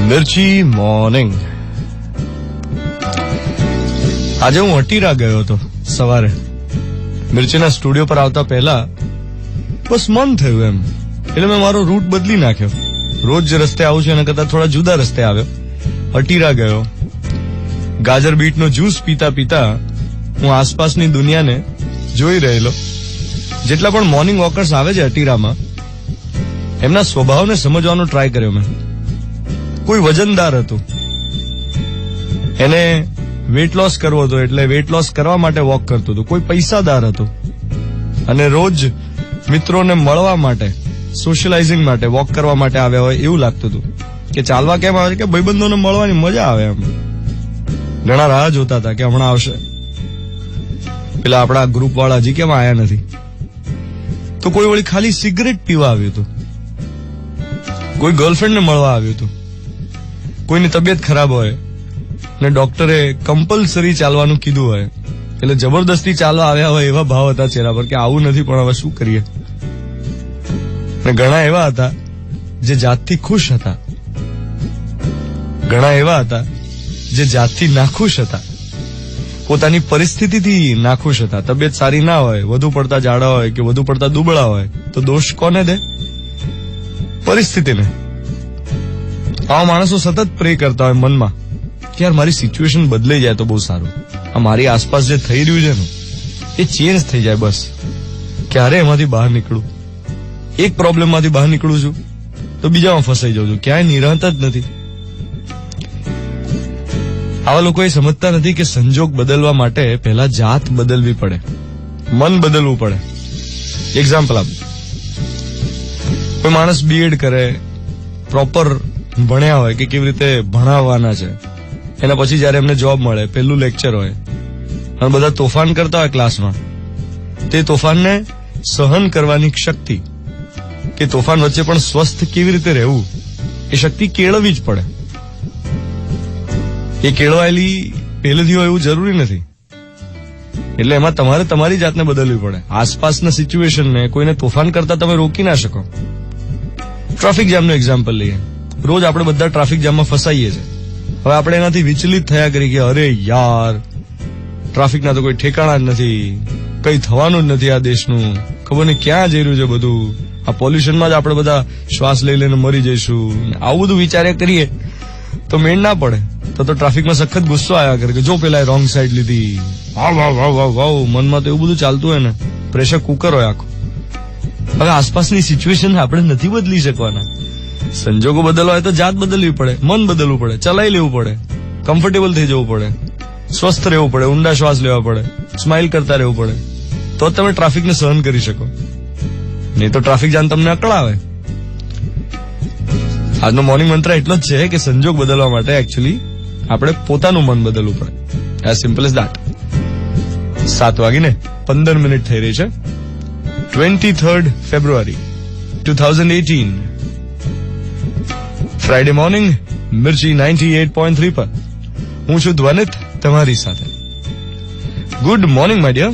મિર્ચી morning. આજે હું અટીરા ગયો હતો સવારે. મિર્ચીના સ્ટુડિયો પર આવતા પહેલા બસ મન થયું એમ, એટલે મેં મારો રૂટ બદલી નાખ્યો. રોજ જે રસ્તે આવું છું એના કરતા થોડા જુદા રસ્તે આવ્યો. અટીરા ગયો. ગાજર બીટનો જ્યુસ પીતા પીતા હું આસપાસની દુનિયાને જોઈ રહેલો. જેટલા પણ મોર્નિંગ વોકર્સ આવે છે અટીરામાં, એમના સ્વભાવને સમજવાનો ટ્રાય કર્યો મેં. કોઈ વજનદાર હતું, એને વેટ લોસ કરવો હતો એટલે વેટ લોસ કરવા માટે વોક કરતું હતું. કોઈ પૈસાદાર હતું અને રોજ મિત્રોને મળવા માટે, સોશિયલાઇઝિંગ માટે, વોક કરવા માટે આવ્યા હોય એવું લાગતું હતું. કે ચાલવા કેમ આવે કે ભાઈબંધોને મળવાની મજા આવે એમ. ઘણા રાહ જોતા હતા કે હમણાં આવશે, પેલા આપણા ગ્રુપ વાળા હજી કેમ આયા નથી. તો કોઈ વળી ખાલી સિગરેટ પીવા આવ્યું હતું, કોઈ ગર્લફ્રેન્ડને મળવા આવ્યું હતું, કોઈની તબિયત ખરાબ હોય ને ડોક્ટરે કમ્પલસરી ચાલવાનું કીધું હોય એટલે જબરદસ્તી ચાલવા આવ્યા હોય એવા ભાવ હતા ચહેરા પર કે આવું નથી પણ હવે શું કરીએ. ને ઘણા એવા હતા જે જાતથી ખુશ હતા, ઘણા એવા હતા જે જાતથી નાખુશ હતા, પોતાની પરિસ્થિતિથી નાખુશ હતા. તબિયત સારી ના હોય, વધુ પડતા જાડા હોય કે વધુ પડતા દુબળા હોય તો દોષ કોને દે? પરિસ્થિતિને. આવા માણસો સતત પ્રે કરતા હોય મનમાં કે યાર મારી સિચ્યુએશન બદલાઈ જાય તો બહુ સારું, આ મારી આસપાસ જે થઈ રહ્યું છે ને એ ચેન્જ થઈ જાય, બસ ક્યારે એમાંથી બહાર નીકળું. એક પ્રોબ્લેમમાંથી બહાર નીકળું છું તો બીજામાં ફસાઈ જાઉં છું, ક્યાંય નિરાંત જ નથી. આવા લોકો એ સમજતા નથી કે સંજોગ બદલવા માટે પહેલા જાત બદલવી પડે, મન બદલવું પડે. એક્ઝામ્પલ આપું, કોઈ માણસ બીએડ કરે, પ્રોપર ભણ્યા હોય કે કેવી રીતે ભણાવવાના છે, એના પછી જયારે એમને જોબ મળે, પહેલું લેક્ચર હોય અને બધા તોફાન કરતા હોય ક્લાસમાં, તે તોફાનને સહન કરવાની શક્તિ કે તોફાન વચ્ચે પણ સ્વસ્થ કેવી રીતે રહેવું એ શક્તિ કેળવવી જ પડે. એ કેળવાયેલી પહેલેથી હોય એવું જરૂરી નથી. એટલે એમાં તમારે તમારી જાતને બદલવી પડે. આસપાસના સિચ્યુએશનને, કોઈને તોફાન કરતા તમે રોકી ના શકો. ટ્રાફિક જામનું એક્ઝામ્પલ લઈએ. રોજ આપણે બધા ટ્રાફિક જામમાં ફસાઈએ છીએ. હવે આપણે એનાથી વિચલિત થયા કરી કે અરે યાર ટ્રાફિકના તો કોઈ ઠેકાણા જ નથી, કઈ થવાનું જ નથી આ દેશનું, ખબર નહીં ક્યાં જઈ રહ્યું છે બધું, આ પોલ્યુશનમાં જ આપણે બધા શ્વાસ લઈ લઈને મરી જઈશું. આવું બધું વિચાર્યા કરીએ તો મેળ ના પડે. તો ટ્રાફિકમાં સખત ગુસ્સો આવ્યા કરે કે જો પેલા રોંગ સાઈડ લીધી, વાવ વાવ વાવ વાવ વાવ. મનમાં તો એવું બધું ચાલતું હોય ને, પ્રેશર કુકર હોય આખું. હવે આસપાસની સિચ્યુએશન આપણે નથી બદલી શકવાના. સંજોગો બદલવા હોય તો જાત બદલવી પડે, મન બદલવું પડે, ચલાવી લેવું પડે, કમ્ફર્ટેબલ થઈ જવું પડે, સ્વસ્થ રહેવું પડે, ઊંડા શ્વાસ લેવા પડે, સ્માઇલ કરતા રહેવું પડે, તો તમે ટ્રાફિકને સહન કરી શકો. નહીં તો ટ્રાફિક જામ તમને અકળાવે. આજનો મોર્નિંગ મંત્ર એટલો જ છે કે સંજોગ બદલવા માટે એકચ્યુઅલી આપણે પોતાનું મન બદલવું પડે. As simple as that. 7:15 થઈ રહી છે. 23rd ફેબ્રુઆરી 2018, ફ્રાઈડે મોર્નિંગ મિર્ચી 98.3 પર હું છું ધ્વનિત તમારી સાથે. Good morning my dear.